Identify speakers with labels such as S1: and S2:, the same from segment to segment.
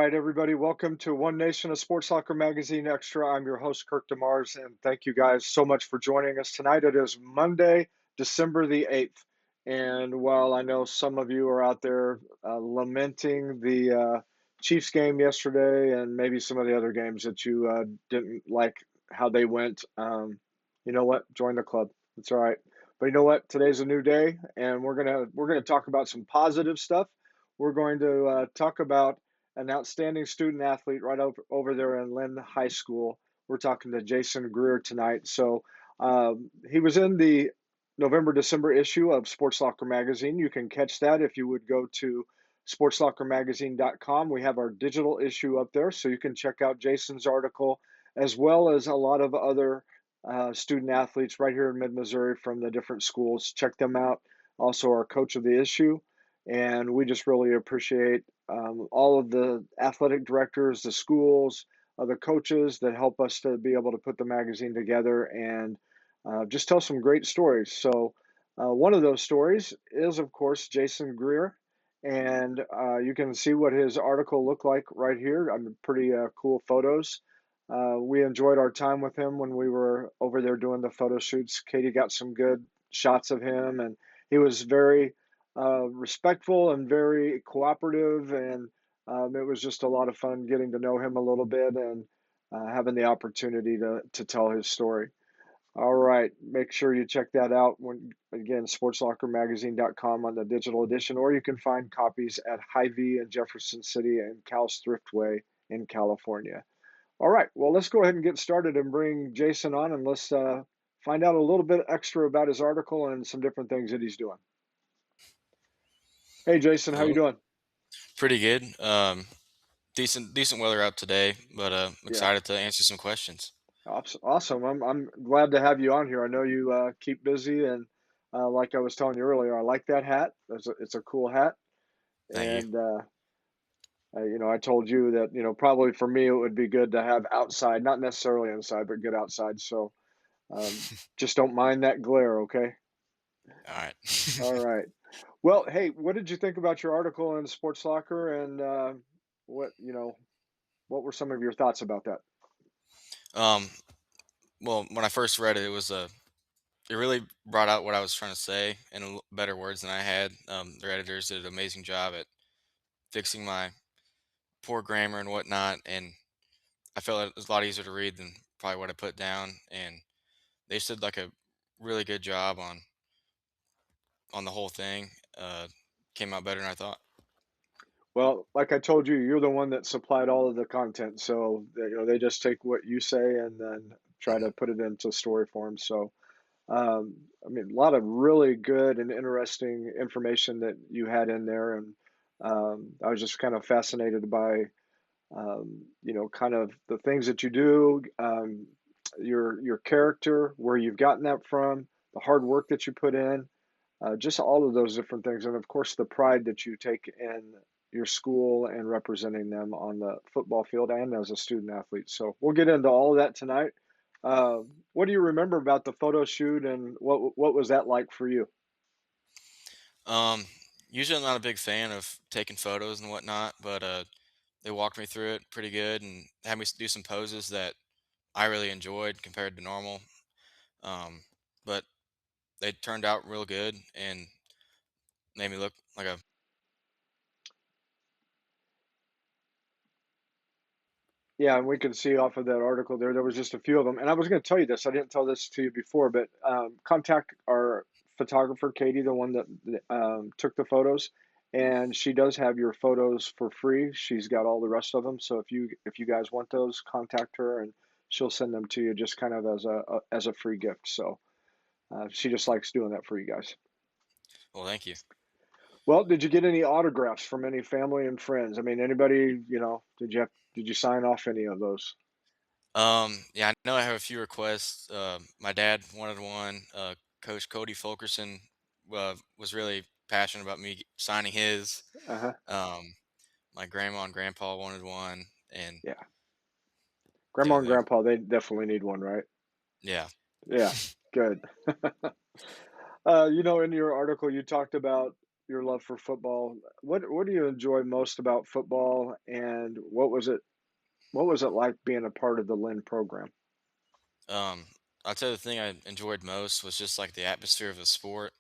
S1: right, everybody. Welcome to One Nation of Sports Soccer Magazine Extra. I'm your host, Kirk DeMars, and thank you guys so much for joining us tonight. It is Monday, December the 8th. And while I know some of you are out there lamenting the Chiefs game yesterday and maybe some of the other games that you didn't like how they went, you know what? Join the club. It's all right. But you know what? Today's a new day, and we're gonna talk about some positive stuff. We're going to talk about an outstanding student athlete right over there in Linn High School. We're talking to Jason Greer tonight. So he was in the November December issue of Sports Locker Magazine. You can catch that if you would go to sportslockermagazine.com. We have our digital issue up there, so you can check out Jason's article as well as a lot of other student athletes right here in mid Missouri from the different schools. Check them out. Also, our coach of the issue. And we just really appreciate all of the athletic directors, the schools, the coaches that help us to be able to put the magazine together and just tell some great stories. So, one of those stories is, of course, Jason Greer. And you can see what his article looked like right here. Pretty cool photos. We enjoyed our time with him when we were over there doing the photo shoots. Katie got some good shots of him, and he was very respectful and very cooperative. And it was just a lot of fun getting to know him a little bit and having the opportunity to tell his story. All right, make sure you check that out when again sportslockermagazine.com on the digital edition, or you can find copies at Hy-Vee in Jefferson City and Cal's Thriftway in California. All right, well, let's go ahead and get started and bring Jason on, and let's find out a little bit extra about his article and some different things that he's doing. Hey, Jason, how you
S2: Hello.
S1: doing?
S2: Pretty good. Decent weather out today, but I'm
S1: Yeah,
S2: excited to answer some questions.
S1: awesome. I'm glad to have you on here. I know you keep busy, and like I was telling you earlier, I like that hat. It's a cool hat,
S2: Thank you.
S1: and I told you that probably for me it would be good to have outside, not necessarily inside, but good outside. So just don't mind that glare, okay?
S2: All right.
S1: All right. Well, hey, what did you think about your article in Sports Soccer, and what you know, what were some of your thoughts about that?
S2: um, well, when I first read it, it really brought out what I was trying to say in better words than I had. Their editors did an amazing job at fixing my poor grammar and whatnot, and I felt it was a lot easier to read than probably what I put down. And they just did like a really good job on the whole thing. Came out better than I thought.
S1: Well, like I told you, you're the one that supplied all of the content, so they just take what you say and then try
S2: Mhm.
S1: to put it into story form. So, I mean, a lot of really good and interesting information that you had in there, and I was just kind of fascinated by kind of the things that you do, your character, where you've gotten that from, the hard work that you put in, just all of those different things, and of course the pride that you take in your school and representing them on the football field and as a student athlete. So we'll get into all of that tonight. What do you remember about the photo shoot, and what was that like for you?
S2: Um, Usually I'm not a big fan of taking photos and whatnot, but they walked me through it pretty good and had me do some poses that I really enjoyed compared to normal. Um, but they turned out real good and made me look like a.
S1: Yeah, and we can see off of that article there was just a few of them. And I was going to tell you this, I didn't tell this to you before, but contact our photographer, Katie, the one that took the photos. And she does have your photos for free. She's got all the rest of them. So if you guys want those, contact her and she'll send them to you just kind of as a free gift. So she just likes doing that for you guys.
S2: Well, thank you.
S1: Well, did you get any autographs from any family and friends? I mean, anybody, did you sign off any of those?
S2: Yeah, I know I have a few requests. My dad wanted one. Coach Cody Fulkerson was really passionate about me signing his.
S1: Uh-huh.
S2: Um, my grandma and grandpa wanted one, and
S1: Yeah.
S2: yeah,
S1: Grandma and grandpa, they definitely need one, right?
S2: yeah.
S1: Yeah, good. In your article, you talked about, your love for football. What do you enjoy most about football, and what was it like being a part of the Lynn program?
S2: Um, I'll tell you the thing I enjoyed most was just like the atmosphere of the sport.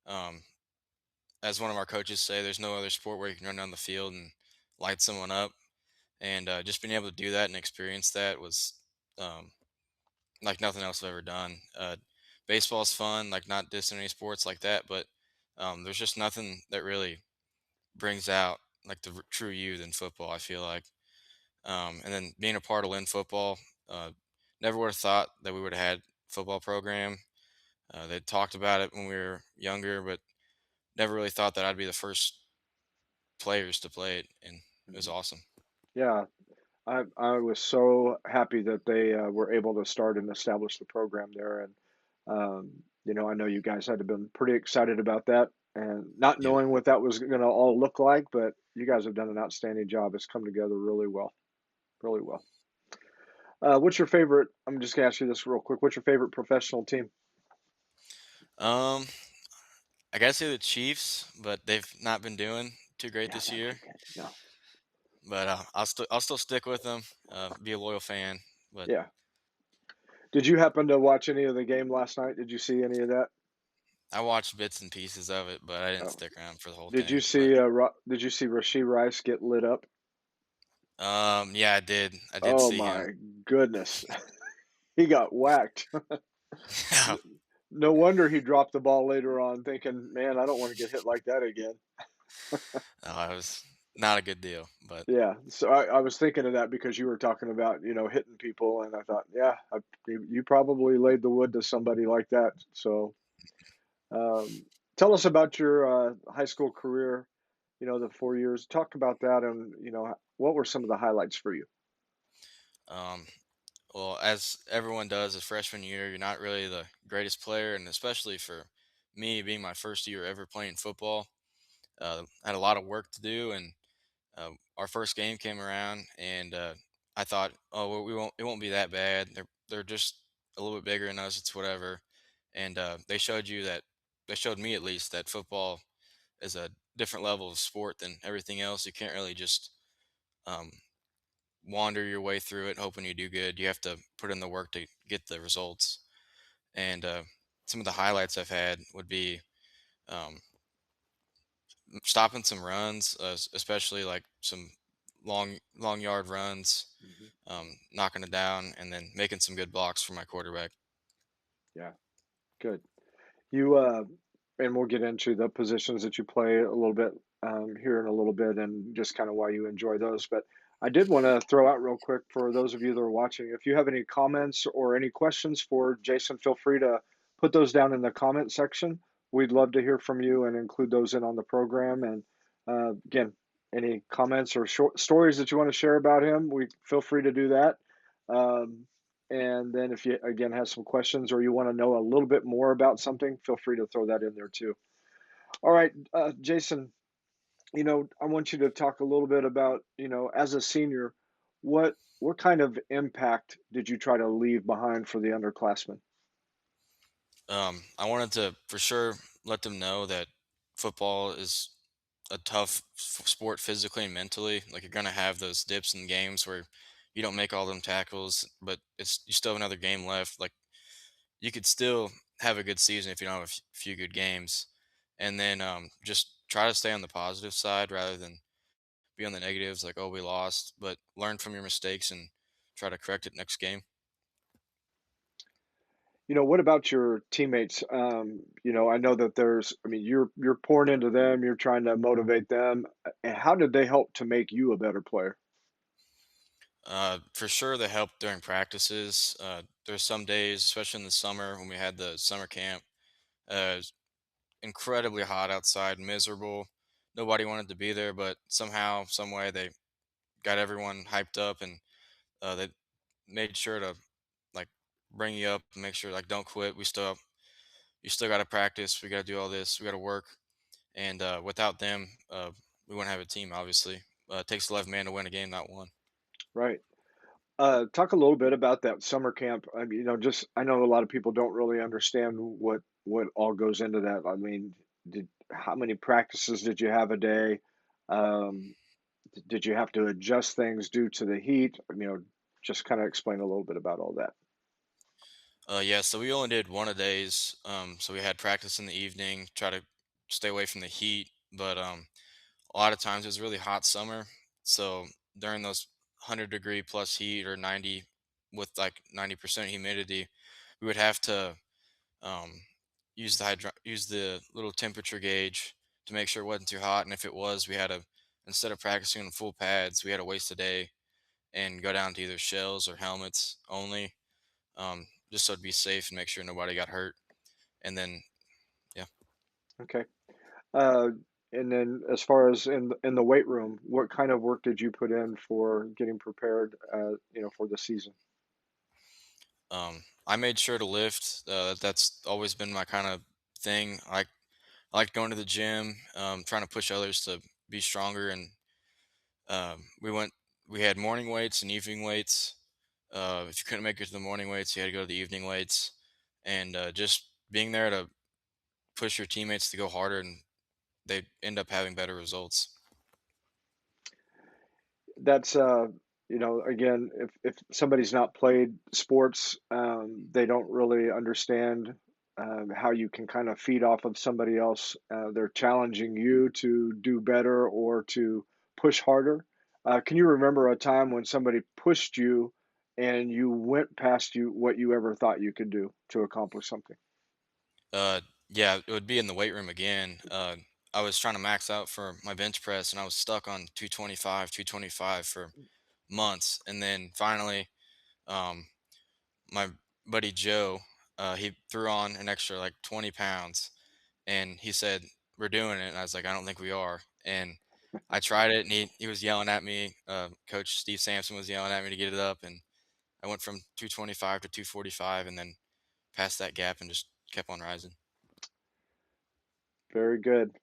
S2: Um, as one of our coaches say, there's no other sport where you can run down the field and light someone up, and just being able to do that and experience that was um, like nothing else I've ever done. Baseball's fun, like not dissing any sports like that, but there's just nothing that really brings out like the true you than football. I feel like, and then being a part of Lynn football, uh, never would have thought that we would have had football program. They talked about it when we were younger, but never really thought that I'd be the first players to play it, and it was
S1: Mhm.
S2: awesome.
S1: Yeah, I was so happy that they were able to start and establish the program there, and I know you guys had to been pretty excited about that, and not
S2: Yep.
S1: knowing what that was going to all look like, but you guys have done an outstanding job. It's come together really well, really well. What's your favorite? I'm just gonna ask you this real quick. What's your favorite professional team?
S2: Um, I gotta say the Chiefs, but they've not been doing too great
S1: Yeah,
S2: this
S1: not too
S2: year.
S1: good. No.
S2: But I'll still stick with them. Be a loyal fan. But
S1: Yeah. Did you happen to watch any of the game last night? Did you see any of that?
S2: I watched bits and pieces of it, but I didn't
S1: Oh,
S2: stick around for the whole
S1: did you
S2: thing. But
S1: see? Did you see Rasheed Rice get lit up?
S2: yeah, I did. I did
S1: Oh
S2: see him.
S1: my goodness, he got whacked.
S2: Yeah,
S1: No wonder he dropped the ball later on, thinking, "Man, I don't want to get hit like that again."
S2: it was not a good deal. But
S1: Yeah, so I was thinking of that because you were talking about hitting people, and I thought, yeah, you probably laid the wood to somebody like that. So, um, tell us about your high school career. The 4 years. Talk about that, and what were some of the highlights for you?
S2: um, well, as everyone does, as freshman year, you're not really the greatest player, and especially for me, being my first year ever playing football, I had a lot of work to do, and our first game came around, and I thought, oh, well, it won't be that bad. They're just a little bit bigger than us. It's whatever. And they showed me at least that football is a different level of sport than everything else. You can't really just um, wander your way through it hoping you do good. You have to put in the work to get the results. And some of the highlights I've had would be um, stopping some runs, especially like some long yard runs,
S1: Mhm.
S2: knocking it down, and then making some good blocks for my quarterback.
S1: Yeah, good. You and we'll get into the positions that you play a little bit here in a little bit, and just kind of why you enjoy those. But I did want to throw out real quick for those of you that are watching, if you have any comments or any questions for Jason, feel free to put those down in the comment section. We'd love to hear from you and include those in on the program. And again, any comments or short stories that you want to share about him, we feel free to do that. Um, and then if you again have some questions or you want to know a little bit more about something, feel free to throw that in there too. All right, Jason, I want you to talk a little bit about, as a senior, what kind of impact did you try to leave behind for the underclassmen?
S2: I wanted to for sure let them know that football is a tough sport physically and mentally. Like you're gonna have those dips in games where you don't make all them tackles, but it's you still have another game left. Like you could still have a good season if you don't have a few good games, and then just try to stay on the positive side rather than be on the negatives. Like, oh, we lost, but learn from your mistakes and try to correct it next game.
S1: What about your teammates? I know that I mean, you're pouring into them, you're trying to motivate them. And how did they help to make you a better player?
S2: For sure, they help during practices. There's some days, especially in the summer when we had the summer camp, it's incredibly hot outside, miserable. Nobody wanted to be there, but somehow, some way, they got everyone hyped up, and they made sure to like bring you up, and make sure like don't quit. You still got to practice. We got to do all this. We got to work, and without them, we wouldn't have a team. Obviously, it takes 11 man to win a game, not one.
S1: Right. Talk a little bit about that summer camp. I mean, just I know a lot of people don't really understand what all goes into that. I mean, how many practices did you have a day? Um, did you have to adjust things due to the heat? Just kind of explain a little bit about all that.
S2: Yeah, so we only did one a days. So we had practice in the evening, try to stay away from the heat. But a lot of times it was really hot summer. So during those 100-degree plus heat or 90 with like 90% humidity, we would have to um, use the little temperature gauge to make sure it wasn't too hot. And if it was, we had to, instead of practicing in full pads, we had to waste a day and go down to either shells or helmets only, just so it'd be safe and make sure nobody got hurt. And then, yeah,
S1: Okay. Uh, and then as far as in the weight room, what kind of work did you put in for getting prepared, for the season?
S2: I made sure to lift. That's always been my kind of thing. I like going to the gym, trying to push others to be stronger. And we went, we had morning weights and evening weights. If you couldn't make it to the morning weights, you had to go to the evening weights. And just being there to push your teammates to go harder, and they end up having better results.
S1: That's again, if somebody's not played sports, they don't really understand how you can kind of feed off of somebody else. They're challenging you to do better or to push harder. Can you remember a time when somebody pushed you and you went past what you ever thought you could do to accomplish something?
S2: Yeah, it would be in the weight room again. I was trying to max out for my bench press, and I was stuck on 225 for months. And then finally, um, my buddy Joe, he threw on an extra like 20 pounds, and he said, "We're doing it." And I was like, "I don't think we are." And I tried it, and he was yelling at me. Coach Steve Sampson was yelling at me to get it up, and I went from 225 to 245, and then passed that gap and just kept on rising.
S1: Very good.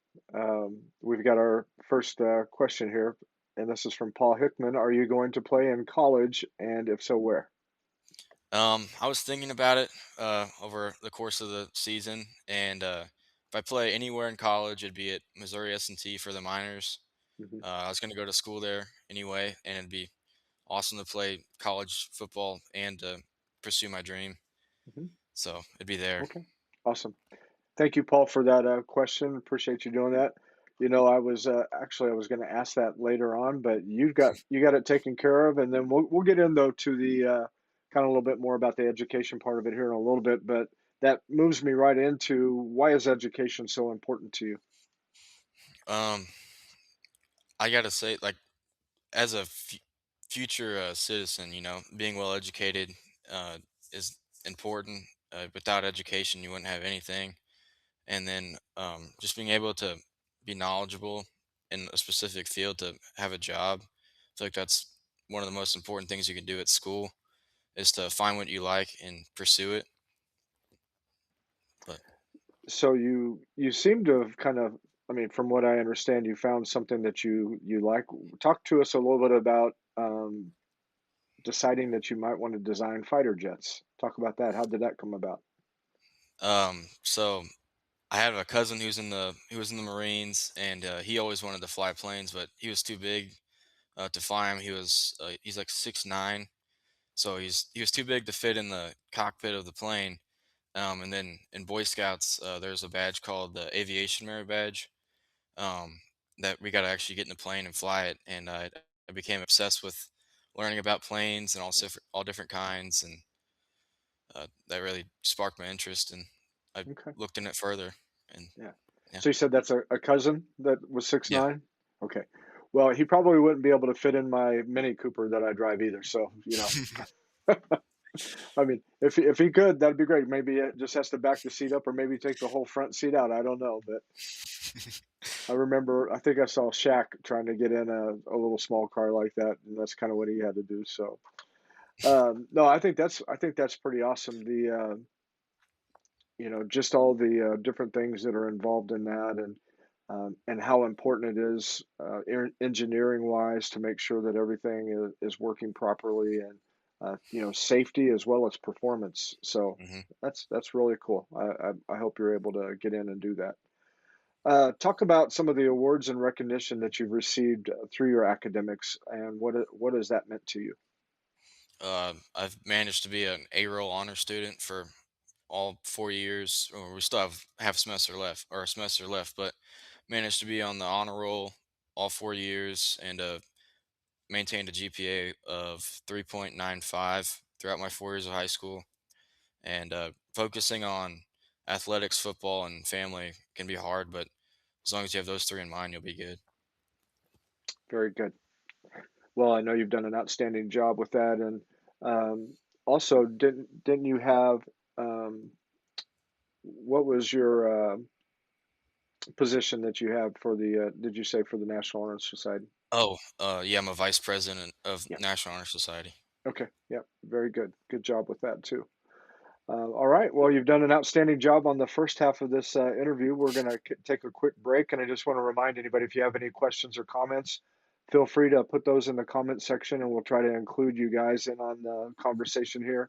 S1: We've got our first question here, and this is from Paul Hickman. Are you going to play in college, and if so, where?
S2: I was thinking about it over the course of the season, and if I play anywhere in college, it'd be at Missouri S&T for the minors.
S1: Hmm.
S2: I was going to go to school there anyway, and it'd be awesome to play college football and pursue my dream.
S1: Hmm.
S2: So it'd be there.
S1: Okay, awesome. Thank you, Paul, for that question. Appreciate you doing that. I was going to ask that later on, but you got it taken care of, and then we'll get in though to the kind of a little bit more about the education part of it here in a little bit. But that moves me right into why is education so important to you?
S2: Um, I gotta say, like as a future citizen, being well educated is important. Without education, you wouldn't have anything. And then just being able to be knowledgeable in a specific field to have a job. I feel like that's one of the most important things you can do at school is to find what you like and pursue it. But
S1: So you seem to have kind of, from what I understand, you found something that you like. Talk to us a little bit about deciding that you might want to design fighter jets. Talk about that. How did that come about?
S2: so I have a cousin who was in the Marines, and he always wanted to fly planes, but he was too big to fly him. He's like 6'9", so he was too big to fit in the cockpit of the plane. And then in Boy Scouts, there's a badge called the Aviation Merit Badge, um, that we got to actually get in the plane and fly it. And I became obsessed with learning about planes and all different kinds, and that really sparked my interest. And I
S1: Okay.
S2: looked in it further. And
S1: Yeah.
S2: yeah,
S1: So you said that's a cousin that was six
S2: yeah,
S1: nine. Okay. Well, he probably wouldn't be able to fit in my Mini Cooper that I drive either. So, if he could, that'd be great. Maybe it just has to back the seat up or maybe take the whole front seat out. I don't know, but I think I saw Shaq trying to get in a little small car like that, and that's kind of what he had to do. So, no, I think that's pretty awesome. Just all the different things that are involved in that, and how important it is engineering wise to make sure that everything is working properly, and safety as well as performance. So
S2: hmm
S1: that's really cool. I hope you're able to get in and do that. Talk about some of the awards and recognition that you've received through your academics, and what has that meant to you?
S2: I've managed to be an A roll honor student for all 4 years, or we still have half semester left or a semester left, but managed to be on the honor roll all 4 years and maintained a GPA of 3.95 throughout my 4 years of high school. And focusing on athletics, football, and family can be hard, but as long as you have those three in mind, you'll be good.
S1: Very good. Well, I know you've done an outstanding job with that, and also didn't you have what was your position that you have for the? Did you say for the National Honor Society?
S2: Oh, yeah, I'm a vice president of
S1: Yeah.
S2: National Honor Society.
S1: Okay. Yeah. Very good. Good job with that too. All right. Well, you've done an outstanding job on the first half of this interview. We're going to take a quick break, and I just want to remind anybody if you have any questions or comments, feel free to put those in the comment section, and we'll try to include you guys in on the conversation here.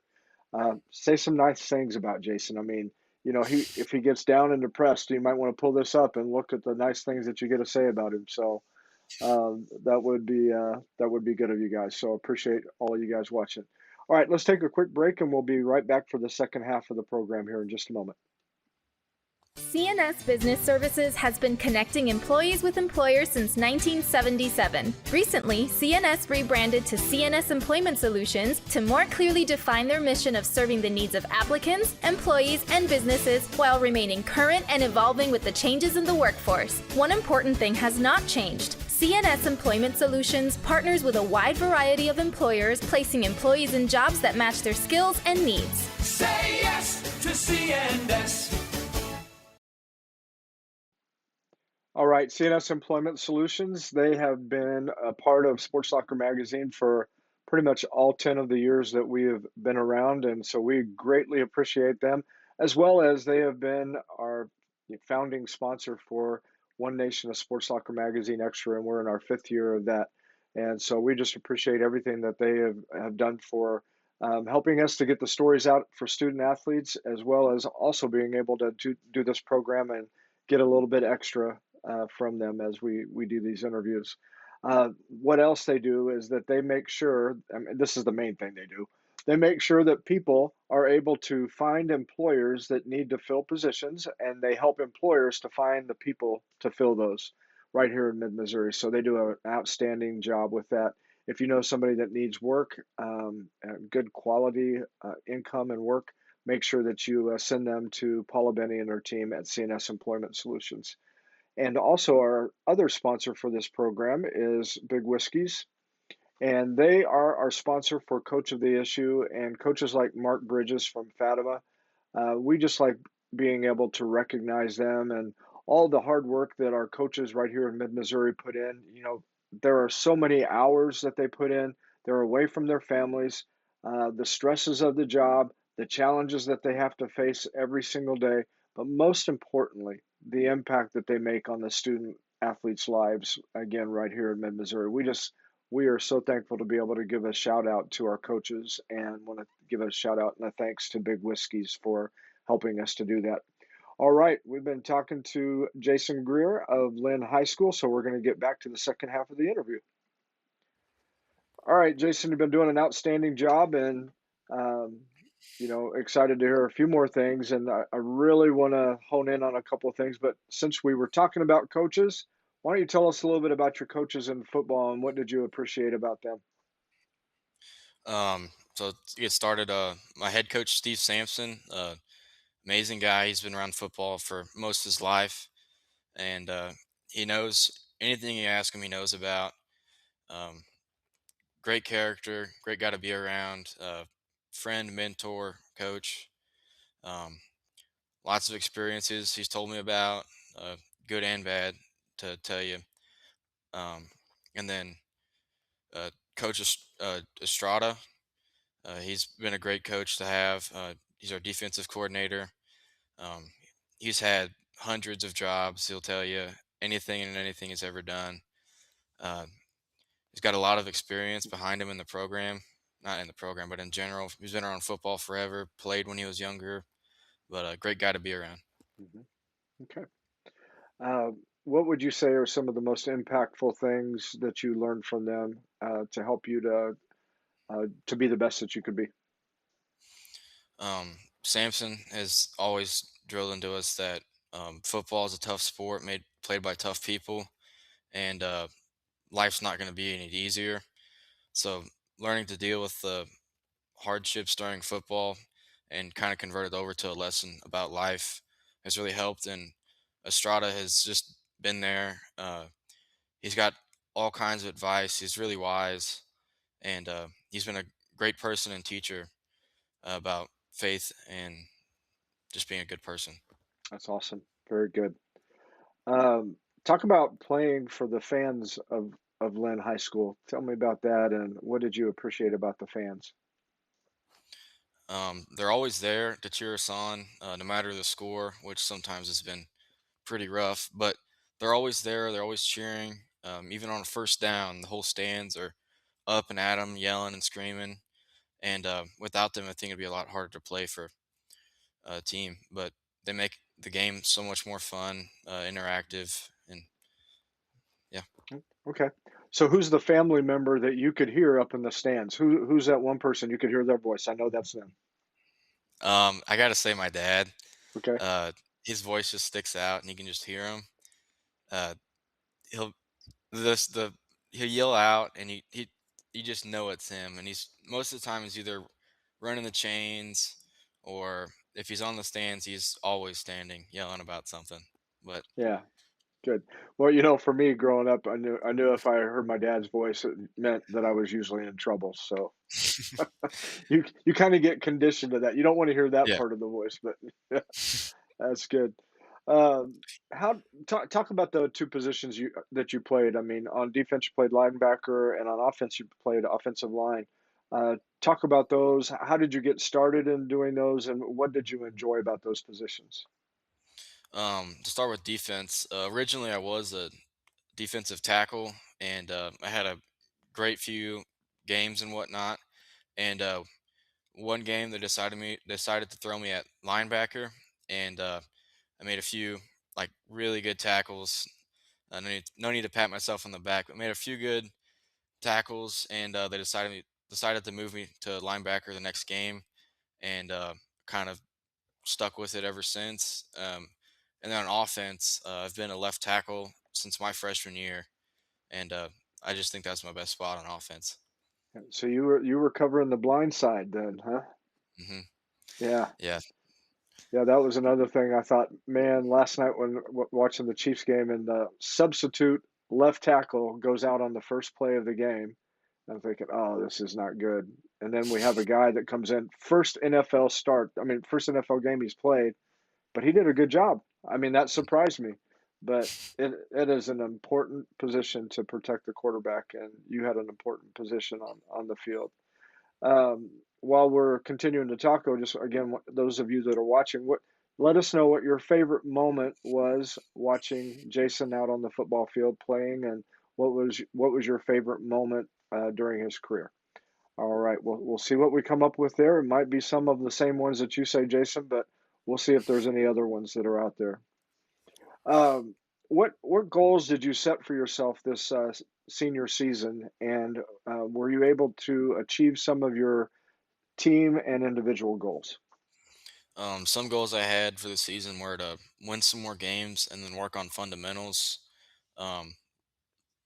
S1: Say some nice things about Jason. I mean, he if he gets down and depressed, you might want to pull this up and look at the nice things that you get to say about him. So that would be good of you guys. So appreciate all of you guys watching. All right, let's take a quick break and we'll be right back for the second half of the program here in just a moment.
S3: CNS Business Services has been connecting employees with employers since 1977. Recently, CNS rebranded to CNS Employment Solutions to more clearly define their mission of serving the needs of applicants, employees, and businesses while remaining current and evolving with the changes in the workforce. One important thing has not changed. CNS Employment Solutions partners with a wide variety of employers, placing employees in jobs that match their skills and needs.
S4: Say yes to CNS.
S1: All right, CNS Employment Solutions, they have been a part of Sports Soccer Magazine for pretty much all 10 of the years that we have been around. And so we greatly appreciate them, as well as they have been our founding sponsor for One Nation of Sports Soccer Magazine Extra, and we're in our fifth year of that. And so we just appreciate everything that they have done for helping us to get the stories out for student athletes, as well as also being able to do this program and get a little bit extra from them as we do these interviews. What else they do is that they make sure, I mean, this is the main thing they do. They make sure that people are able to find employers that need to fill positions, and they help employers to find the people to fill those right here in mid Missouri. So they do an outstanding job with that. If you know somebody that needs work, good quality income and work, make sure that you send them to Paula Benny and her team at CNS Employment Solutions. And also, our other sponsor for this program is Big Whiskeys, and they are our sponsor for Coach of the Issue and coaches like Mark Bridges from Fatima. We just like being able to recognize them and all the hard work that our coaches right here in mid Missouri put in. There are so many hours that they put in, they're away from their families, the stresses of the job, the challenges that they have to face every single day, but most importantly, the impact that they make on the student athletes' lives, again, right here in mid Missouri. We are so thankful to be able to give a shout out to our coaches and want to give a shout out and a thanks to Big Whiskeys for helping us to do that. All right, we've been talking to Jason Greer of Linn High School, so we're going to get back to the second half of the interview. All right, Jason, you've been doing an outstanding job, and um, excited to hear a few more things. And I really want to hone in on a couple of things. But since we were talking about coaches, why don't you tell us a little bit about your coaches in football and what did you appreciate about them?
S2: So to get started, my head coach Steve Sampson, amazing guy. He's been around football for most of his life, and he knows anything you ask him. He knows about. Um, Great character, great guy to be around. Friend, mentor, coach. Um, Lots of experiences he's told me about, good and bad, to tell you. Um, and then Coach Estrada. He's been a great coach to have. He's our defensive coordinator. Um, he's had hundreds of jobs. He'll tell you anything and anything he's ever done. Uh, he's got a lot of experience behind him in the program, not in the program, but in general. He's been around football forever. Played when he was younger, but a great guy to be around.
S1: Mhm. Okay. Uh, what would you say are some of the most impactful things that you learned from them to help you to be the best that you could be?
S2: Samson has always drilled into us that football is a tough sport made played by tough people, and life's not going to be any easier. So learning to deal with the hardships during football and kind of convert it over to a lesson about life has really helped. And Estrada has just been there. He's got all kinds of advice. He's really wise, and he's been a great person and teacher about faith and just being a good person.
S1: That's awesome. Very good. Um, talk about playing for the fans of Linn High School. Tell me about that, and what did you appreciate about the fans?
S2: They're always there to cheer us on, no matter the score, which sometimes has been pretty rough. But they're always there. They're always cheering. Even on a first down, the whole stands are up and at them, yelling and screaming. And without them, I think it'd be a lot harder to play for a team. But they make the game so much more fun, interactive, and yeah.
S1: Okay. So who's the family member that you could hear up in the stands? Who's that one person you could hear their voice? I know that's them.
S2: I gotta say, my dad.
S1: Okay.
S2: Uh, his voice just sticks out, and you can just hear him. Uh, he'll this the he'll yell out, and he you just know it's him. And he's most of the time he's either running the chains, or if he's on the stands, he's always standing yelling about something. But
S1: Yeah. Good. Well, for me growing up, I knew if I heard my dad's voice, it meant that I was usually in trouble. So you kind of get conditioned to that. You don't want to hear that
S2: yeah.
S1: part of the voice, but that's good. Um, how talk about the two positions that you played. I mean, on defense you played linebacker, and on offense you played offensive line. Talk about those. How did you get started in doing those, and what did you enjoy about those positions?
S2: To start with defense, originally I was a defensive tackle, and I had a great few games and whatnot. And one game they decided to throw me at linebacker, and I made a few like really good tackles. No need to pat myself on the back, but made a few good tackles, and they decided to move me to linebacker the next game, and kind of stuck with it ever since. And then on offense, I've been a left tackle since my freshman year, and I just think that's my best spot on offense.
S1: So you were covering the blind side then, huh?
S2: hmm
S1: Yeah.
S2: Yeah.
S1: Yeah, that was another thing I thought, man, last night when watching the Chiefs game and the substitute left tackle goes out on the first play of the game. I'm thinking, oh, this is not good. And then we have a guy that comes in, first NFL start. I mean, first NFL game he's played, but he did a good job. I mean, that surprised me. But it is an important position to protect the quarterback, and you had an important position on the field. While we're continuing to talk, though, just again, those of you that are watching, let us know what your favorite moment was watching Jason out on the football field playing, and what was your favorite moment during his career. All right, we'll see what we come up with there. It might be some of the same ones that you say, Jason, but we'll see if there's any other ones that are out there. Um, what goals did you set for yourself this senior season, and were you able to achieve some of your team and individual goals?
S2: Some goals I had for the season were to win some more games and then work on fundamentals. Um,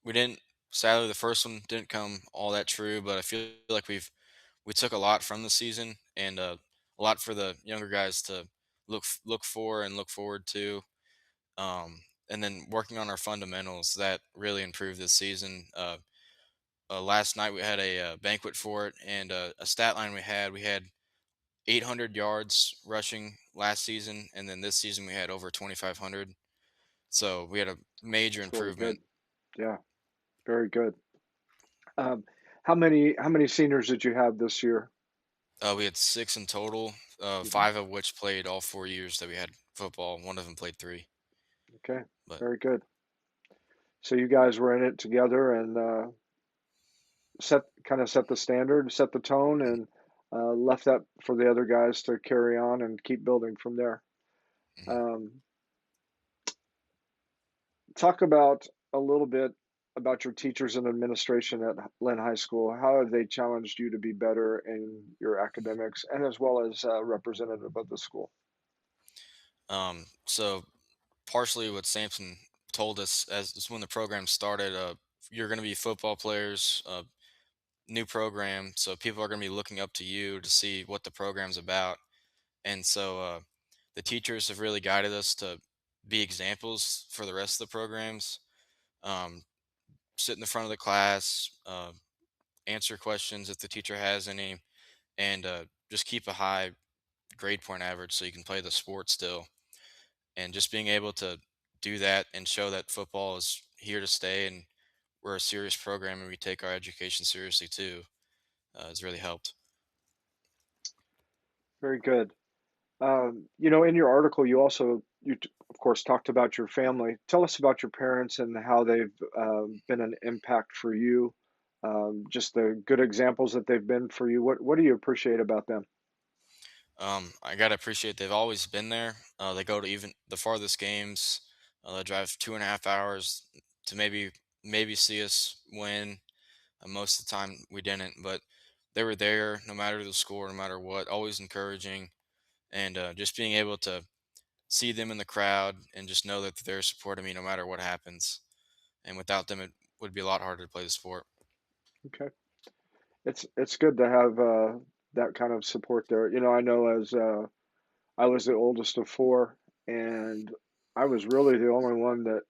S2: we didn't. Sadly, the first one didn't come all that true, but I feel like we took a lot from the season, and a lot for the younger guys to look for and look forward to. And then working on our fundamentals that really improved this season. Last night we had a banquet for it, and a stat line we had 800 yards rushing last season, and then this season we had over 2,500. So we had a major
S1: That's really good.
S2: improvement.
S1: Yeah, very good. Um, how many seniors did you have this year?
S2: We had six in total,
S1: Mhm.
S2: five of which played all 4 years that we had football. One of them played three,
S1: Okay,
S2: but
S1: very good. So you guys were in it together and set the standard, set the tone,
S2: mhm,
S1: and left that for the other guys to carry on and keep building from there.
S2: mhm.
S1: Um, talk about a little bit about your teachers and administration at Linn High School. How have they challenged you to be better in your academics and as well as representative of the school?
S2: So partially what Samson told us as when the program started, you're going to be football players, new program, so people are going to be looking up to you to see what the program's about. And so the teachers have really guided us to be examples for the rest of the programs. Um, Sit in the front of the class, answer questions if the teacher has any, and just keep a high grade point average so you can play the sport still. And just being able to do that and show that football is here to stay and we're a serious program and we take our education seriously too has really helped.
S1: Very good. In your article, you also, of course, talked about your family. Tell us about your parents and how they've been an impact for you. Just the good examples that they've been for you. What do you appreciate about them?
S2: I gotta appreciate they've always been there. They go to even the farthest games. They drive 2.5 hours to maybe see us win. Most of the time we didn't, but they were there no matter the score, no matter what. Always encouraging, and just being able to see them in the crowd and just know that they're supporting me no matter what happens. And without them, it would be a lot harder to play the sport.
S1: Okay, it's good to have that kind of support there. I know as I was the oldest of four, and I was really the only one that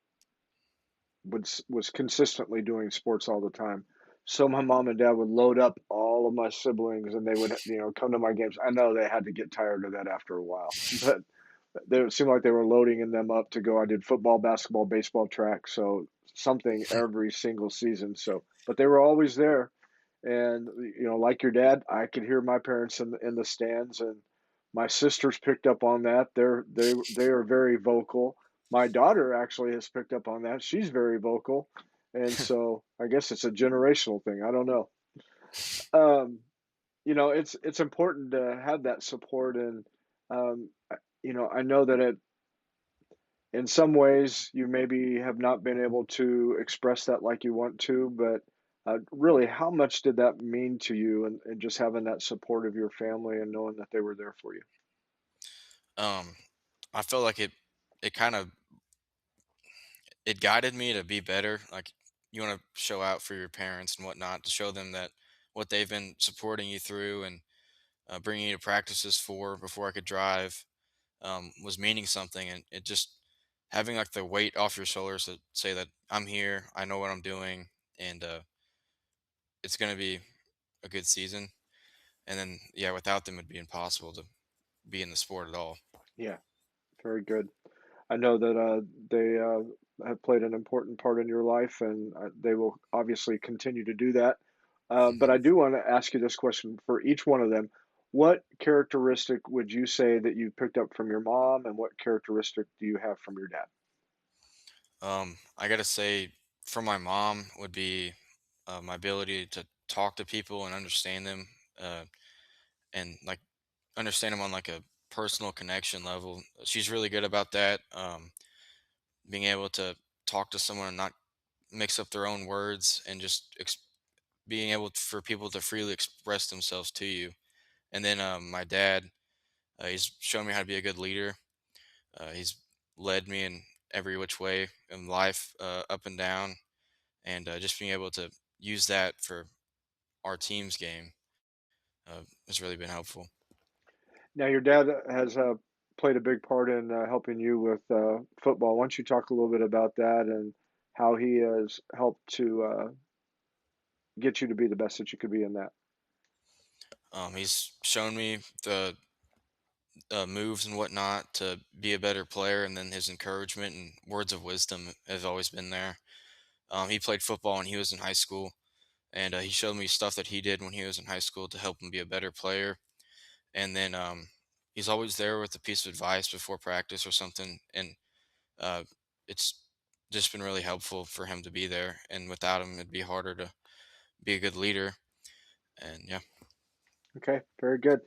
S1: was consistently doing sports all the time. So my mom and dad would load up all of my siblings, and they would, come to my games. I know they had to get tired of that after a while, but it seemed like they were loading in them up to go. I did football, basketball, baseball, track, so something every single season. So, but they were always there, and like your dad, I could hear my parents in the stands, and my sisters picked up on that. They are very vocal. My daughter actually has picked up on that. She's very vocal, and so I guess it's a generational thing. I don't know. Um, it's important to have that support, and I know that in some ways you maybe have not been able to express that like you want to, but really, how much did that mean to you, and just having that support of your family and knowing that they were there for you?
S2: Um, I felt like it kind of it guided me to be better. Like you want to show out for your parents and whatnot to show them that what they've been supporting you through and bringing you to practices for before I could drive was meaning something, and it just having like the weight off your shoulders to say that I'm here, I know what I'm doing, and it's gonna be a good season. And then yeah, without them, it'd be impossible to be in the sport at all.
S1: Yeah, very good. I know that they have played an important part in your life, and they will obviously continue to do that. But I do want to ask you this question for each one of them. What characteristic would you say that you picked up from your mom, and what characteristic do you have from your dad?
S2: I gotta say, for my mom would be my ability to talk to people and understand them, and like understand them on like a personal connection level. She's really good about that. Being able to talk to someone and not mix up their own words and just being able for people to freely express themselves to you. And then my dad, he's shown me how to be a good leader. He's led me in every which way in life, up and down, and just being able to use that for our team's game has really been helpful.
S1: Now, your dad has played a big part in helping you with football. Why don't you talk a little bit about that and how he has helped to get you to be the best that you could be in that?
S2: He's shown me the moves and whatnot to be a better player, and then his encouragement and words of wisdom have always been there. He played football when he was in high school, and he showed me stuff that he did when he was in high school to help him be a better player. And then he's always there with a piece of advice before practice or something, and uh, it's just been really helpful for him to be there. And without him, it'd be harder to be a good leader. And yeah.
S1: Okay, very good.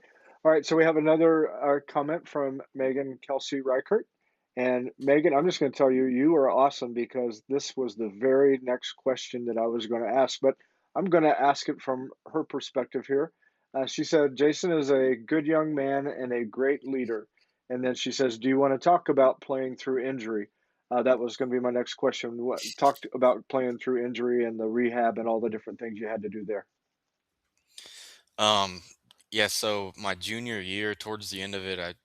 S1: All right, so we have another comment from Megan Kelsey Reichert. And Megan, I'm just going to tell you, you are awesome because this was the very next question that I was going to ask, but I'm going to ask it from her perspective here. She said, Jason is a good young man and a great leader. And then she says, do you want to talk about playing through injury? That was going to be my next question. Talk about playing through injury and the rehab and all the different things you had to do there.
S2: Um, yeah, so my junior year, towards the end of it, I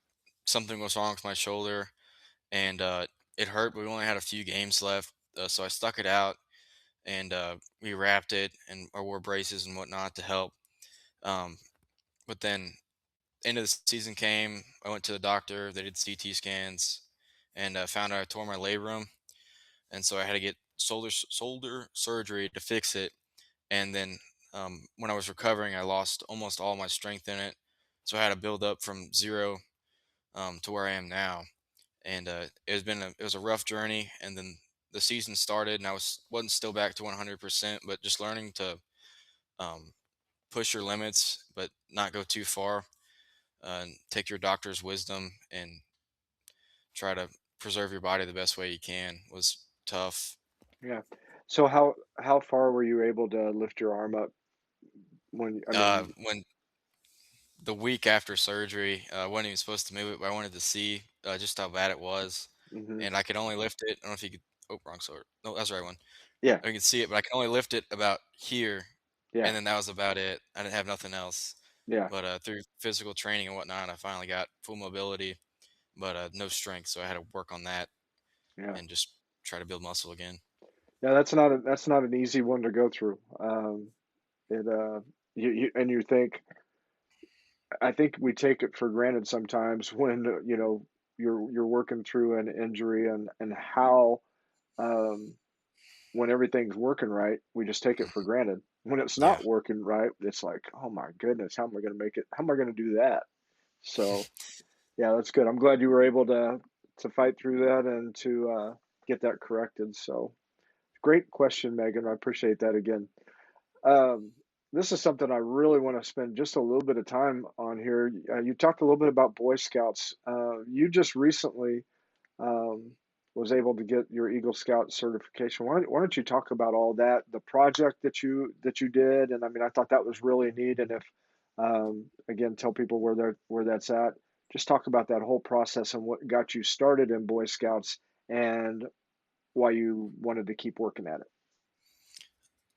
S2: something was wrong with my shoulder, and it hurt. But we only had a few games left, so I stuck it out, and we wrapped it, and I wore braces and whatnot to help. Um, but then end of the season came. I went to the doctor. They did CT scans, and found out I tore my labrum, and so I had to get shoulder surgery to fix it. And then when I was recovering, I lost almost all my strength in it, so I had to build up from zero to where I am now. And it was a rough journey. And then the season started, and I wasn't still back to 100%, but just learning to um, push your limits, but not go too far. And take your doctor's wisdom and try to preserve your body the best way you can was tough.
S1: Yeah. So how far were you able to lift your arm up when I mean,
S2: When the week after surgery, I wasn't even supposed to move it, but I wanted to see just how bad it was,
S1: mhm,
S2: and I could only lift it. I don't know if you could. Oh, wrong sword. No, that's the right one.
S1: yeah,
S2: I could see it, but I could only lift it about here,
S1: yeah,
S2: and then that was about it. I didn't have nothing else.
S1: yeah,
S2: But through physical training and whatnot, I finally got full mobility, but no strength. So I had to work on that
S1: yeah.
S2: and just try to build muscle again.
S1: Yeah, that's not an easy one to go through. It you and you think I think we take it for granted sometimes when you're working through an injury and how um, when everything's working right, we just take it for granted. When it's
S2: Yeah.
S1: not working right, it's like, oh my goodness, how am I going to make it? How am I going to do that? So yeah, that's good. I'm glad you were able to fight through that and to get that corrected. So great question, Megan. I appreciate that again. Um, this is something I really want to spend just a little bit of time on here. You talked a little bit about Boy Scouts. You just recently um, was able to get your Eagle Scout certification. Why don't you talk about all that, the project that you did, and I mean, I thought that was really neat. And if again, tell people where that's at. Just talk about that whole process and what got you started in Boy Scouts and why you wanted to keep working at it.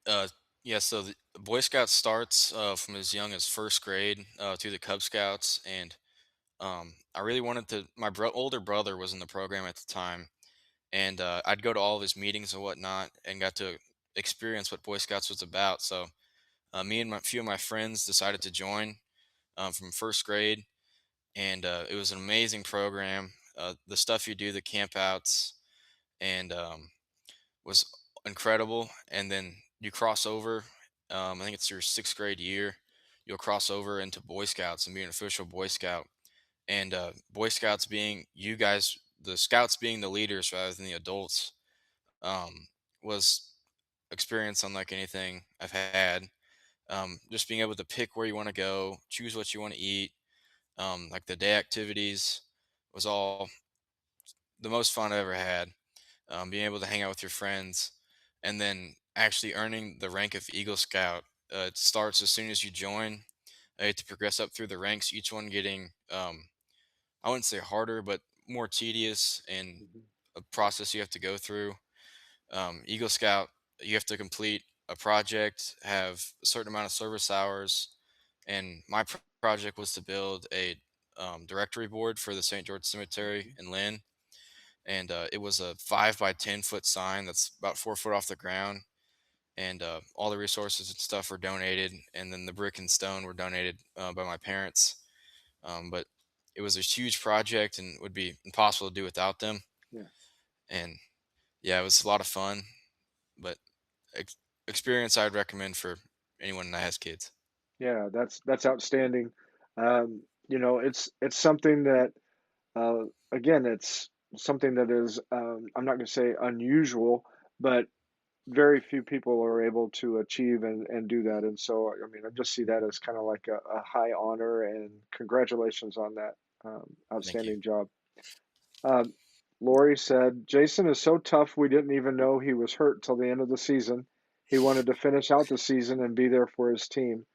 S2: Uh, yeah. So the Boy Scout starts from as young as first grade through the Cub Scouts, and I really wanted to. My older brother was in the program at the time, and I'd go to all of his meetings and whatnot, and got to experience what Boy Scouts was about. So me and a few of my friends decided to join from first grade, and it was an amazing program. The stuff you do, the campouts, and was incredible. And then you cross over. I think it's your sixth grade year. You'll cross over into Boy Scouts and be an official Boy Scout. And Boy Scouts being you guys, the Scouts being the leaders rather than the adults, um, was experience unlike anything I've had. Just being able to pick where you want to go, choose what you want to eat, like the day activities was all the most fun I ever had. Being able to hang out with your friends, and then actually earning the rank of Eagle Scout. It starts as soon as you join. You have to progress up through the ranks, each one getting, I wouldn't say harder, but more tedious and
S1: Mhm,
S2: a process you have to go through. Eagle Scout, you have to complete a project, have a certain amount of service hours, and my project was to build a directory board for the St. George Cemetery
S1: mhm,
S2: in Lynn, and it was a 5 by 10 foot sign that's about 4 foot off the ground, and all the resources and stuff were donated, and then the brick and stone were donated by my parents. But it was a huge project and would be impossible to do without them.
S1: yeah.
S2: And yeah, it was a lot of fun, but ex- experience I'd recommend for anyone that has kids.
S1: Yeah, that's outstanding. It's something that again, it's something that is I'm not going to say unusual, but very few people are able to achieve and do that. And so, I mean, I just see that as kind of like a high honor and congratulations on that
S2: Thank you.
S1: outstanding job. Um, Lori said, Jason is so tough we didn't even know he was hurt till the end of the season. He wanted to finish out the season and be there for his team.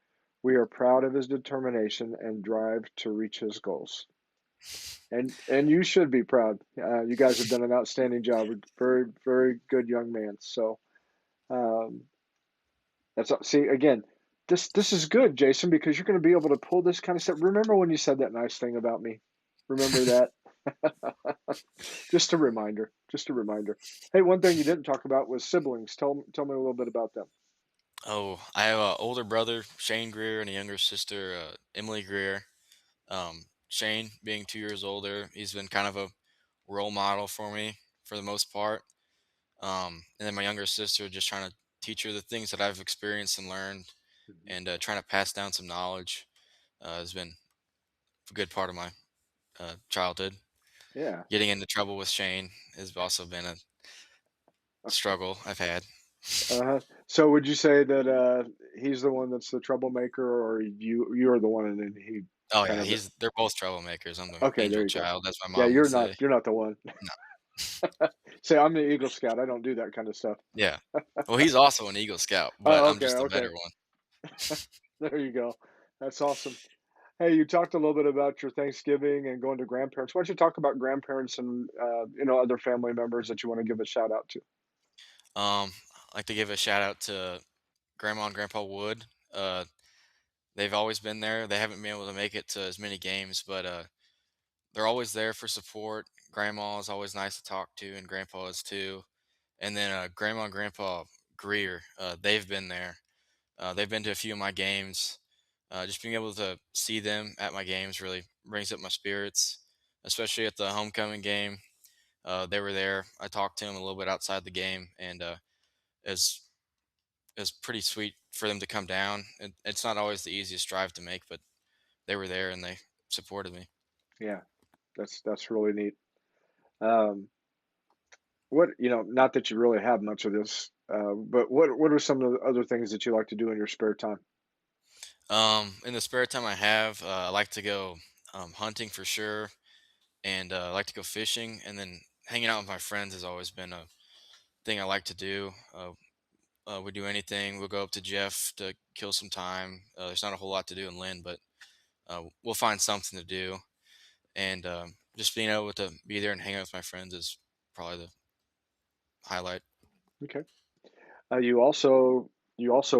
S1: We are proud of his determination and drive to reach his goals. And you should be proud. You guys have done an outstanding job. Very, very good young man. So um, that's see again. This is good, Jason, because you're going to be able to pull this kind of stuff. Remember when you said that nice thing about me? Remember that? Just a reminder. Just a reminder. Hey, one thing you didn't talk about was siblings. Tell me a little bit about them.
S2: Oh, I have an older brother, Shane Greer, and a younger sister, Emily Greer. Shane, being 2 years older, he's been kind of a role model for me for the most part. And then my younger sister, just trying to teach her the things that I've experienced and learned,
S1: Mhm.
S2: and trying to pass down some knowledge has been a good part of my childhood.
S1: Yeah.
S2: Getting into trouble with Shane has also been a struggle I've had.
S1: Uh-huh. So would you say that he's the one that's the troublemaker, or you're the one and then he
S2: Oh
S1: kind
S2: yeah,
S1: of
S2: they're both troublemakers. I'm the
S1: okay, there
S2: angel
S1: you go.
S2: child, as my
S1: Yeah,
S2: mom would say.
S1: you're not the one.
S2: No.
S1: Say I'm the Eagle Scout. I don't do that kind of stuff.
S2: Yeah. Well, he's also an Eagle Scout, but
S1: Oh,
S2: I'm
S1: okay,
S2: just a
S1: okay.
S2: better one.
S1: There you go. That's awesome. Hey, you talked a little bit about your Thanksgiving and going to grandparents. Why don't you talk about grandparents and other family members that you want to give a shout out to?
S2: I like to give a shout out to Grandma and Grandpa Wood. They've always been there. They haven't been able to make it to as many games, but they're always there for support. Grandma is always nice to talk to, and Grandpa is too. And then Grandma and Grandpa Greer, they've been there. They've been to a few of my games. Just being able to see them at my games really brings up my spirits, especially at the homecoming game. They were there. I talked to them a little bit outside the game, and it's it's pretty sweet for them to come down. It's not always the easiest drive to make, but they were there and they supported me.
S1: Yeah, that's really neat. Um, what not that you really have much of this, but what are some of the other things that you like to do in your spare time?
S2: In the spare time I have, I like to go hunting for sure, and I like to go fishing, and then hanging out with my friends has always been a thing I like to do. We do anything. We'll go up to Jeff to kill some time. There's not a whole lot to do in Lynn, but we'll find something to do. And just being able to be there and hang out with my friends is probably the highlight.
S1: Okay. You also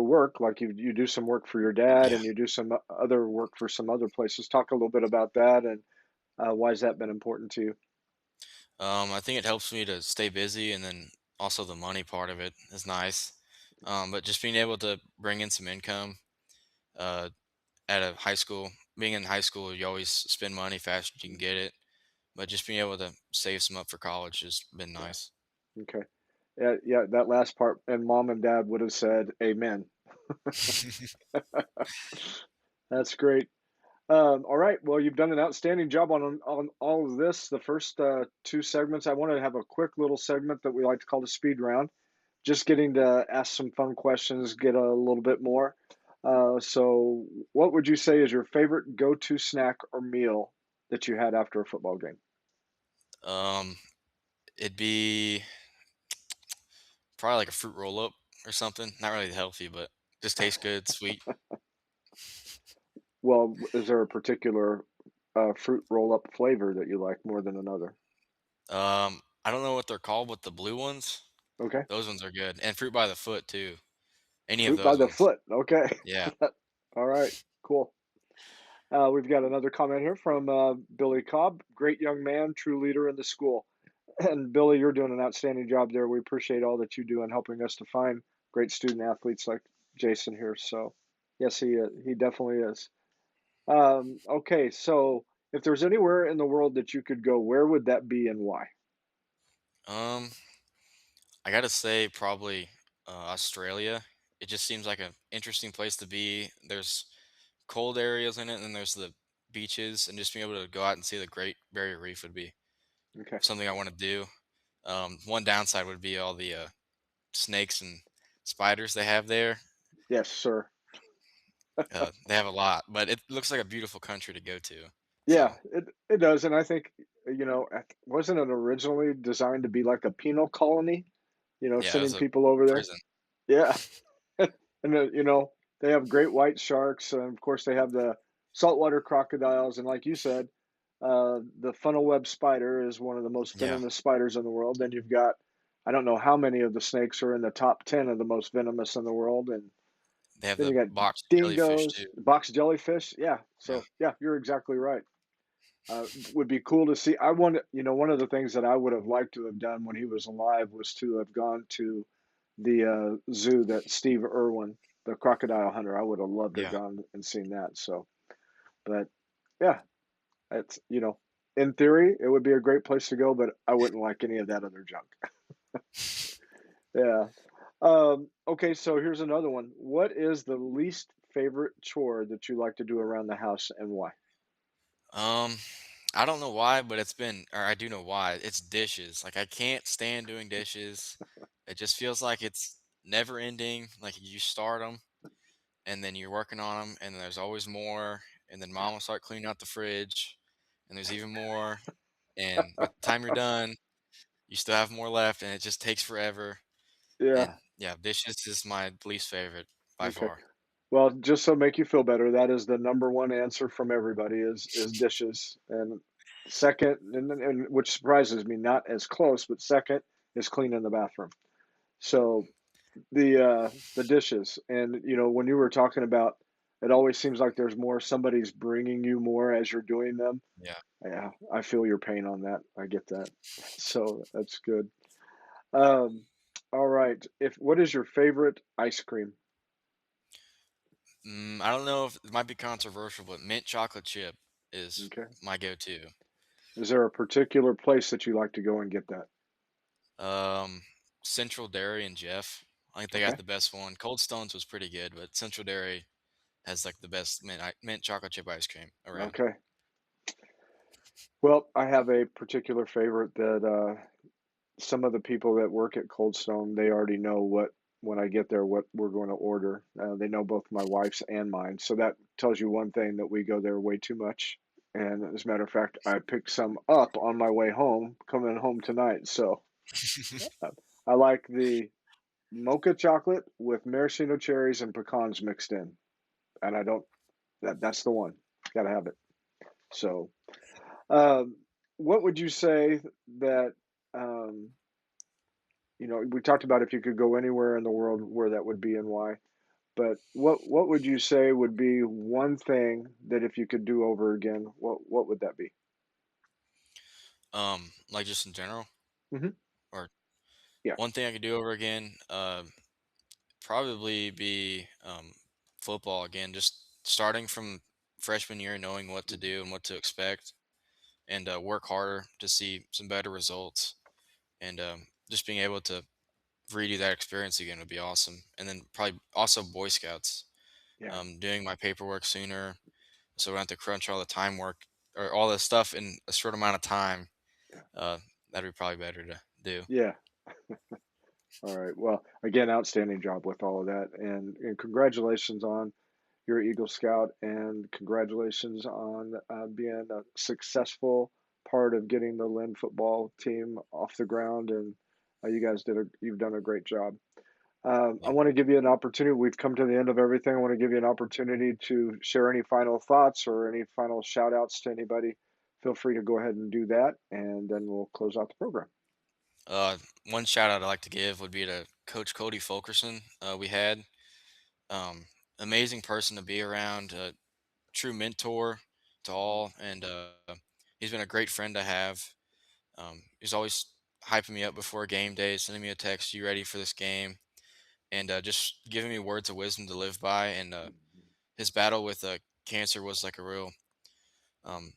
S1: work, like you do some work for your dad
S2: Yeah.
S1: and you do some other work for some other places. Talk a little bit about that and why has that been important to you?
S2: I think it helps me to stay busy, and then also the money part of it is nice. But just being able to bring in some income uh, at a high school, being in high school, you always spend money fast as you can get it. But just being able to save some up for college has been
S1: Yeah.
S2: nice.
S1: Okay. Yeah, yeah, that last part, and mom and dad would have said, "Amen." That's great. All right. Well, you've done an outstanding job on all of this. The first two segments, I want to have a quick little segment that we like to call the speed round. Just getting to ask some fun questions, get a little bit more. So, what would you say is your favorite go-to snack or meal that you had after a football game?
S2: um, it'd be probably like a fruit roll up or something. Not really healthy, but just tastes good, sweet.
S1: Well, is there a particular fruit roll-up flavor that you like more than another?
S2: I don't know what they're called, but the blue ones,
S1: Okay.
S2: those ones are good, and fruit by the foot too. Any of
S1: Fruit by
S2: those
S1: the
S2: ones.
S1: foot. Okay.
S2: Yeah.
S1: All right. Cool. We've got another comment here from Billy Cobb. Great young man, true leader in the school. And Billy, you're doing an outstanding job there. We appreciate all that you do in helping us to find great student athletes like Jason here. So, yes, he definitely is. Okay, so if there's anywhere in the world that you could go, where would that be and why?
S2: Um, I gotta say probably Australia. It just seems like an interesting place to be. There's cold areas in it, and then there's the beaches, and just being able to go out and see the Great Barrier Reef would be
S1: Okay.
S2: something I want to do. One downside would be all the snakes and spiders they have there.
S1: Yes, sir.
S2: They have a lot, but it looks like a beautiful country to go to. So
S1: Yeah, it does, and I think, wasn't it originally designed to be like a penal colony?
S2: yeah, it
S1: Sending
S2: was a
S1: people over there?
S2: prison.
S1: Yeah. And they have great white sharks, and of course they have the saltwater crocodiles, and like you said, the funnel web spider is one of the most
S2: Yeah,
S1: venomous spiders in the world. Then you've got, I don't know how many of the snakes are in the top 10 of the most venomous in the world, and
S2: they have
S1: then you
S2: the
S1: got
S2: box jellyfish
S1: dingoes,
S2: too.
S1: box jellyfish. Yeah,
S2: Yeah,
S1: so yeah, you're exactly right. Would be cool to see. I want, one of the things that I would have liked to have done when he was alive was to have gone to the zoo that Steve Irwin, the crocodile hunter. I would have loved to have
S2: yeah,
S1: gone and seen that. So, but yeah, it's, in theory, it would be a great place to go, but I wouldn't like any of that other junk. Yeah. Okay, so here's another one. What is the least favorite chore that you like to do around the house and why?
S2: um, I don't know why, but or I do know why. It's dishes. Like I can't stand doing dishes. It just feels like it's never ending. Like you start them, and then you're working on them, and then there's always more, and then mom will start cleaning out the fridge, and there's even more, and by the time you're done, you still have more left, and it just takes forever. And
S1: Yeah.
S2: yeah, dishes is my least favorite by
S1: Okay.
S2: far.
S1: Well, just to make you feel better, that is the number one answer from everybody is dishes. And second, and which surprises me, not as close, but second is cleaning the bathroom. So the dishes, and when you were talking about, it always seems like there's more. Somebody's bringing you more as you're doing them.
S2: Yeah.
S1: Yeah, I feel your pain on that. I get that. So that's good. Um, all right. If What is your favorite ice cream?
S2: I don't know if it might be controversial, but mint chocolate chip is
S1: Okay.
S2: my go-to.
S1: Is there a particular place that you like to go and get that?
S2: Um, Central Dairy and Jeff. I think they got
S1: Okay.
S2: the best one. Cold Stones was pretty good, but Central Dairy has like the best mint chocolate chip ice cream around.
S1: Okay. Well, I have a particular favorite that some of the people that work at Cold Stone, they already know what, when I get there, what we're going to order. They know both my wife's and mine. So that tells you one thing, that we go there way too much. And as a matter of fact, I picked some up on my way home, coming home tonight. So uh, I like the mocha chocolate with maraschino cherries and pecans mixed in. And I don't, that's the one. Got to have it. So, um, what would you say that, um, we talked about if you could go anywhere in the world, where that would be and why. But what would you say would be one thing that if you could do over again, what would that be?
S2: Like just in general,
S1: Hmm.
S2: or
S1: Yeah.
S2: one thing I could do over again, probably be football again. Just starting from freshman year, knowing what to do and what to expect, and work harder to see some better results, and just being able to redo that experience again would be awesome. And then probably also Boy Scouts,
S1: Yeah.
S2: doing my paperwork sooner, so I don't have to crunch all the time work or all this stuff in a short amount of time.
S1: Yeah.
S2: Uh, that'd be probably better to do.
S1: Yeah. All right. Well, again, outstanding job with all of that, and congratulations on your Eagle Scout, and congratulations on being a successful part of getting the Lynn football team off the ground. And you've done a great job. I
S2: Yeah.
S1: want to give you an opportunity. We've come to the end of everything. I want to give you an opportunity to share any final thoughts or any final shout outs to anybody. Feel free to go ahead and do that, and then we'll close out the program.
S2: One shout out I'd like to give would be to Coach Cody Fulkerson. We had um, amazing person to be around, true mentor to all, and he's been a great friend to have. He's always hyping me up before game day, sending me a text, "You ready for this game?" And just giving me words of wisdom to live by. And his battle with cancer was like a real um,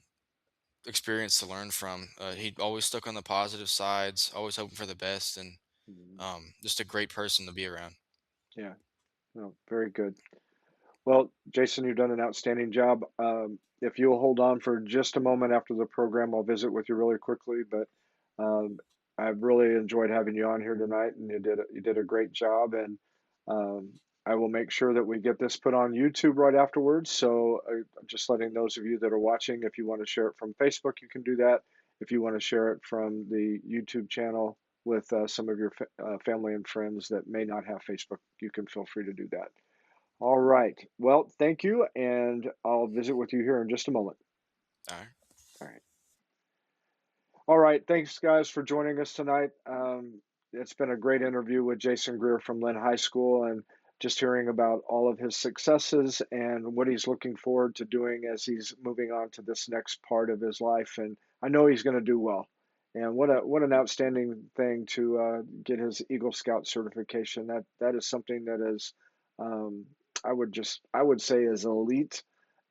S2: experience to learn from. He always stuck on the positive sides, always hoping for the best, and
S1: Mhm.
S2: just a great person to be around.
S1: Yeah, no, very good. Well, Jason, you've done an outstanding job. If you'll hold on for just a moment after the program, I'll visit with you really quickly. But um, I've really enjoyed having you on here tonight, and you did a great job. And um, I will make sure that we get this put on YouTube right afterwards. So I'm just letting those of you that are watching, if you want to share it from Facebook, you can do that. If you want to share it from the YouTube channel with some of your family and friends that may not have Facebook, you can feel free to do that. All right. Well, thank you, and I'll visit with you here in just a moment.
S2: All right.
S1: All right. All right. Thanks, guys, for joining us tonight. It's been a great interview with Jason Greer from Linn High School, and just hearing about all of his successes and what he's looking forward to doing as he's moving on to this next part of his life. And I know he's going to do well. And what an outstanding thing to get his Eagle Scout certification. That is something that is, um, I would say, is elite,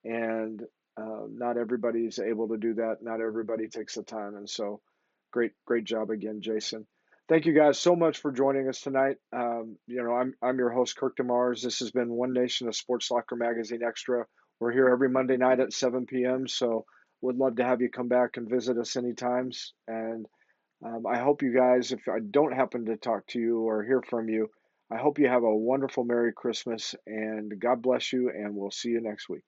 S1: and not everybody's able to do that. Not everybody takes the time, and so great job again, Jason. Thank you guys so much for joining us tonight. I'm your host, Kirk DeMars. This has been One Nation of Sports Soccer Magazine Extra. We're here every Monday night at 7 p.m. So would love to have you come back and visit us anytimes. And I hope you guys, if I don't happen to talk to you or hear from you, I hope you have a wonderful Merry Christmas and God bless you. And we'll see you next week.